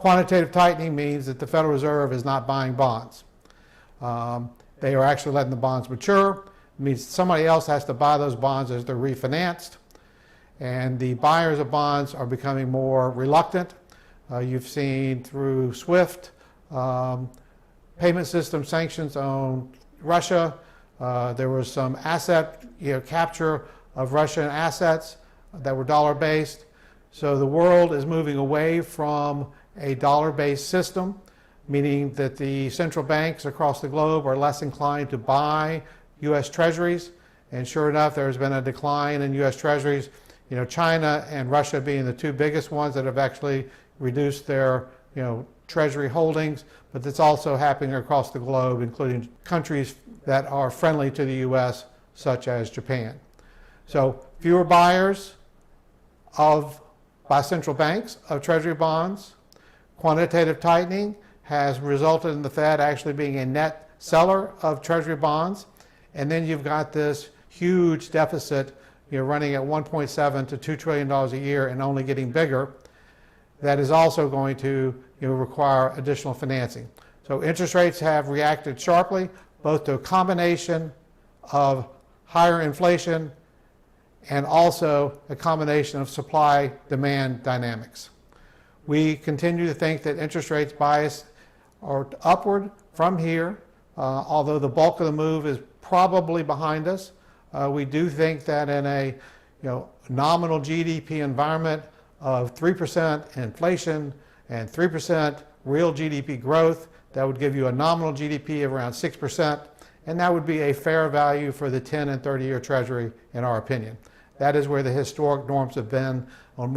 Quantitative tightening means that the Federal Reserve is not buying bonds. They are actually letting the bonds mature. It means somebody else has to buy those bonds as they're refinanced. And the buyers of bonds are becoming more reluctant. You've seen through SWIFT, payment system sanctions on Russia. There was some asset capture of Russian assets that were dollar-based. So the world is moving away from a dollar-based system, meaning that the central banks across the globe are less inclined to buy U.S. Treasuries. And sure enough, there's been a decline in U.S. Treasuries. China and Russia being the two biggest ones that have actually reduced their, Treasury holdings, but that's also happening across the globe, including countries that are friendly to the U.S., such as Japan. So fewer buyers by central banks of Treasury bonds. Quantitative tightening has resulted in the Fed actually being a net seller of Treasury bonds. And then you've got this huge deficit running at $1.7 to $2 trillion a year and only getting bigger. That is also going to require additional financing. So interest rates have reacted sharply, both to a combination of higher inflation and also a combination of supply-demand dynamics. We continue to think that interest rates bias are upward from here, although the bulk of the move is probably behind us. We do think that in a nominal GDP environment of 3% inflation and 3% real GDP growth, that would give you a nominal GDP of around 6%, and that would be a fair value for the 10 and 30-year Treasury, in our opinion. That is where the historic norms have been on